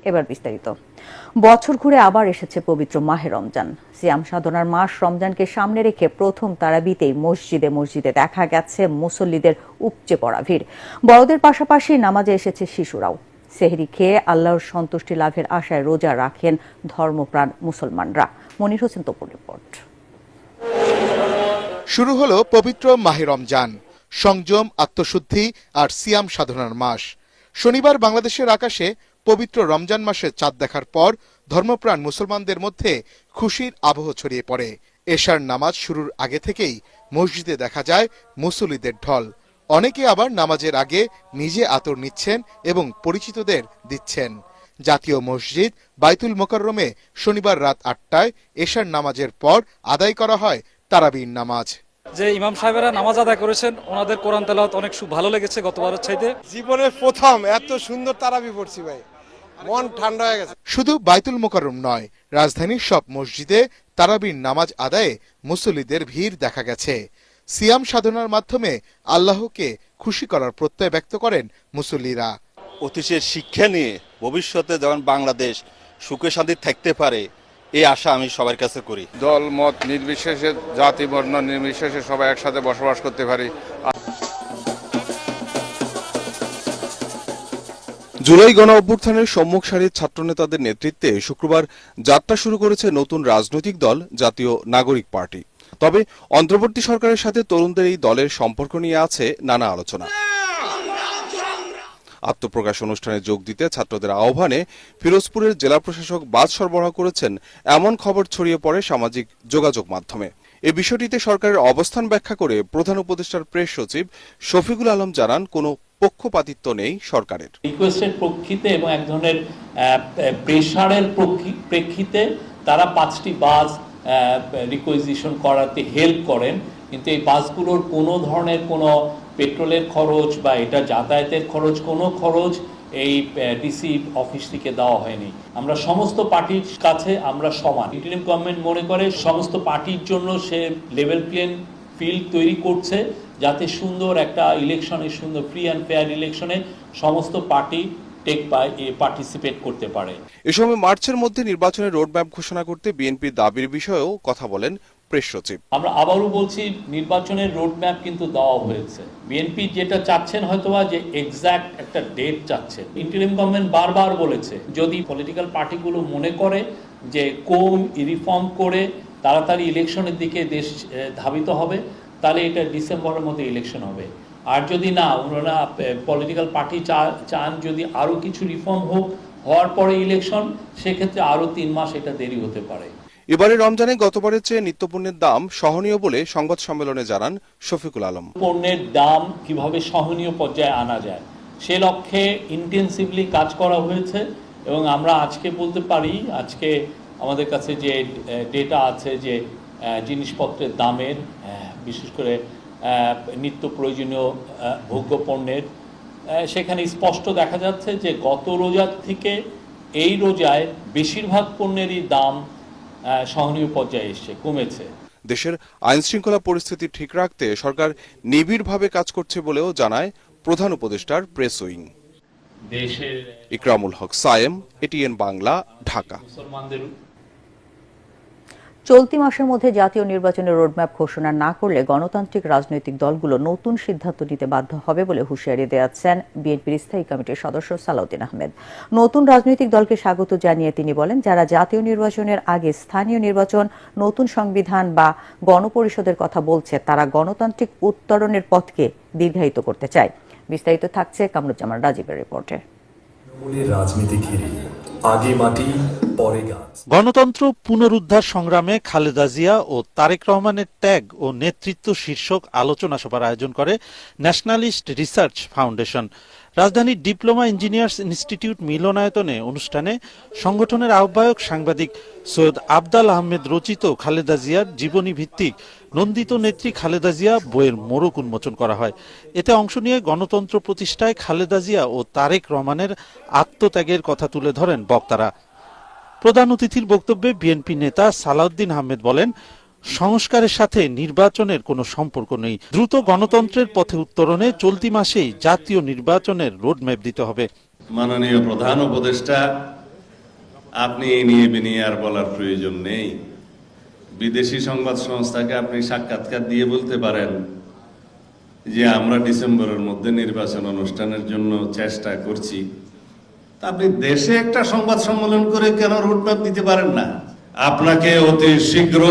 এবার বিস্তারিত। বছর ঘুরে আবার এসেছে পবিত্র মাহে রমজান। সিয়াম সাধনার মাস রমজানকে সামনে রেখে প্রথম তারাবিতেই মসজিদে মসজিদে দেখা গেছে মুসল্লিদের উপচে পড়া ভিড়। বড়দের পাশাপাশি নামাজে এসেছে শিশুরাও। সেহরি খেয়ে আল্লাহর সন্তুষ্টি লাভের আশায় রোজা রাখেন ধর্মপ্রাণ মুসলমানরা। মনির হোসেন তপুর রিপোর্ট। শুরু হলো পবিত্র মাহে রমজান, সংযম, আত্মশুদ্ধি আর সিয়াম সাধনার মাস। শনিবার বাংলাদেশের আকাশে পবিত্র রমজান মাসে চাঁদ দেখার পর ধর্মপ্রাণ মুসলমানদের মধ্যে খুশির আবহ ছড়িয়ে পড়ে। এশার নামাজ শুরুর আগে থেকেই মসজিদে দেখা যায় মুসল্লিদের ঢল। অনেকে আবার নামাজের আগে নিজে আতর নিচ্ছেন এবং পরিচিতদের দিচ্ছেন। জাতীয় মসজিদ বাইতুল মোকাররমে শনিবার রাত ৮টায় এশার নামাজের পর আদায় করা হয় তারাবির নামাজ। যে ইমাম সাহেবেরা নামাজ আদায় করেছেন, ওনাদের কোরআন তেলাওয়াত অনেক ভালো লেগেছে গতবারের চাইতে। জীবনের প্রথম এত সুন্দর তারাবি পড়ছি ভাই, মন ঠান্ডা হয়ে গেছে। শুধু বাইতুল মোকাররম নয়, রাজধানীর সব মসজিদে তারাবির নামাজ আদায়ে মুসল্লিদের ভিড় দেখা গেছে। সিয়াম সাধনার মাধ্যমে আল্লাহকে খুশি করার প্রত্যয় ব্যক্ত করেন মুসল্লিরা। অতীতের শিক্ষা নিয়ে ভবিষ্যতে যখন বাংলাদেশ সুখে শান্তি থাকতে পারে, এই আশা আমি সবার কাছে করি। দল মত নির্বিশেষে, জাতি বর্ণ নির্বিশেষে সবাই একসাথে বসবাস করতে পারি। জুলাই গণ অভ্যুত্থানের সম্মুখ সারির ছাত্রনেতাদের নেতৃত্বে শুক্রবার যাত্রা শুরু করেছে নতুন রাজনৈতিক দল জাতীয় নাগরিক পার্টি। তবে অন্তর্বর্তী সরকারের সাথে তরুণদের এই দলের সম্পর্ক নিয়ে আছে নানা আলোচনা। আত্মপ্রকাশ অনুষ্ঠানে যোগ দিতে ছাত্রদের আহ্বানে ফিরোজপুরের জেলা প্রশাসক বাস সরবরাহ করেছেন, এমন খবর ছড়িয়ে পড়ে সামাজিক যোগাযোগ মাধ্যমে। এ বিষয়টিতে সরকারের অবস্থান ব্যাখ্যা করে প্রধান উপদেষ্টার প্রেস সচিব শফিকুল আলম জানান, কোনো পক্ষপাতিত্ব নেই সরকারের। রিকোয়েস্টের প্রেক্ষিতে এবং এক ধরনের প্রেসারের প্রেক্ষিতে তারা 5টি বাস রিকুইজিশন করাতে হেল্প করেন, কিন্তু এই বাসগুলোর কোনো ধরনের কোনো পেট্রোলের খরচ বা এটা যাতায়াতের খরচ, কোনো খরচ এই ডিসি অফিস থেকে দেওয়া হয়নি। আমরা সমস্ত পার্টির কাছে আমরা সমান। ইন্টারিম গভর্নমেন্ট মনে করে সমস্ত পার্টির জন্য সে লেভেল প্লেইং ফিল্ড তৈরি করছে, যাতে সুন্দর একটা ইলেকশনে, সুন্দর ফ্রি অ্যান্ড ফেয়ার ইলেকশনে সমস্ত পার্টি পার্টিসিপেট করতে পারে। এ সময় মার্চের মধ্যে নির্বাচনের রোডম্যাপ ঘোষণা করতে বিএনপির দাবির বিষয়েও কথা বলেন প্রেস সচিব। আমরা আবারও বলছি, নির্বাচনের রোডম্যাপ কিন্তু দেওয়া হয়েছে। বিএনপি যেটা চাচ্ছেন হয়তোবা যে এক্সাক্ট একটা ডেট চাচ্ছেন। ইন্টারিম গভর্নমেন্ট বারবার বলেছে, যদি পলিটিক্যাল পার্টিগুলো মনে করে যে কোন রিফর্ম করে তাড়াতাড়ি ইলেকশনের দিকে দেশ ধাবিত হবে, তাহলে এটা ডিসেম্বরের মধ্যে ইলেকশন হবে। আর যদি না, ওনারা পলিটিক্যাল পার্টি চান যদি আরও কিছু রিফর্ম হওয়ার পরে ইলেকশন, সেক্ষেত্রে আরও 3 মাস এটা দেরি হতে পারে। এবারে রমজানে গতবারের চেয়ে নিত্যপণ্যের দাম সহনীয় বলে সংবাদ সম্মেলনে জানান শফিকুল আলম। পণ্যের দাম কিভাবে সহনীয় পর্যায়ে আনা যায়, সে লক্ষ্যে ইন্টেন্সিভলি কাজ করা হয়েছে এবং আমরা আজকে বলতে পারি, আজকে আমাদের কাছে যে ডেটা আছে যে জিনিসপত্রের দামের, বিশেষ করে নিত্য প্রয়োজনীয় ভোগ্য পণ্যের, সেখানে স্পষ্ট দেখা যাচ্ছে যে গত রোজার থেকে এই রোজায় বেশিরভাগ পণ্যেরই দাম সহনীয় পর্যায়ে এসে কমেছে। দেশের আইন শৃঙ্খলা পরিস্থিতি ঠিক রাখতে সরকার নিবিড়ভাবে কাজ করছে বলেও জানায় প্রধান উপদেষ্টার প্রেস উইং। ইকরামুল হক সায়েম, এটিএন বাংলা, ঢাকা। চলতি মাসের মধ্যে জাতীয় নির্বাচনের রোডম্যাপ ঘোষণা না করলে গণতান্ত্রিক রাজনৈতিক দলগুলো নতুন সিদ্ধান্ত নিতে বাধ্য হবে বলে হুঁশিয়ারি দিয়েছেন বিএনপির স্থায়ী কমিটির সদস্য সালাউদ্দিন আহমেদ। নতুন রাজনৈতিক দলকে স্বাগত জানিয়ে তিনি বলেন, যারা জাতীয় নির্বাচনের আগে স্থানীয় নির্বাচন, নতুন সংবিধান বা গণপরিষদের কথা বলছে, তারা গণতান্ত্রিক উত্তরণের পথকে দীর্ঘায়িত করতে চায়। বিস্তারিত থাকছে কামরুজ্জামান রাজীবের রিপোর্টে। রাজনীতি ঘিরে আগে মাটি পরে গাছ। গণতন্ত্র পুনরুদ্ধার সংগ্রামে খালেদা জিয়া ও তারেক রহমানের ত্যাগ ও নেতৃত্ব শীর্ষক আলোচনা সভার আয়োজন করে ন্যাশনালিস্ট রিসার্চ ফাউন্ডেশন। রাজধানীর ডিপ্লোমা ইঞ্জিনিয়ার্স ইনস্টিটিউট মিলনায়তনে অনুষ্ঠানে সংগঠনের আহ্বায়ক সাংবাদিক সৈয়দ আবদাল আহমেদ রচিত খালেদা জিয়ার জীবনী ভিত্তিক নন্দিত নেত্রী খালেদা জিয়া বইয়ের মোড়ক উন্মোচন করা হয়। এতে অংশ নিয়ে গণতন্ত্র প্রতিষ্ঠায় খালেদা জিয়া ও তারেক রহমানের আত্মত্যাগের কথা তুলে ধরেন বক্তারা। প্রধান অতিথির বক্তব্যে বিএনপি নেতা সালাউদ্দিন আহমেদ বলেন, সংস্কারের সাথে নির্বাচনের কোনো সম্পর্ক নেই। দ্রুত গণতন্ত্রের পথে উত্তরণে চলতি মাসেই জাতীয় নির্বাচনের রোডম্যাপ দিতে হবে। মাননীয় প্রধান উপদেষ্টা আপনি এই নিয়ে বিনিয়ে আর বলার প্রয়োজন নেই। বিদেশি সংবাদ সংস্থাকে আপনি সাক্ষাৎকার দিয়ে বলতে পারেন যে আমরা ডিসেম্বরের মধ্যে নির্বাচন অনুষ্ঠানের জন্য চেষ্টা করছি। তা আপনি দেশে একটা সংবাদ সম্মেলন করে কেন রোডম্যাপ দিতে পারেন না? আপনাকে অতি শীঘ্র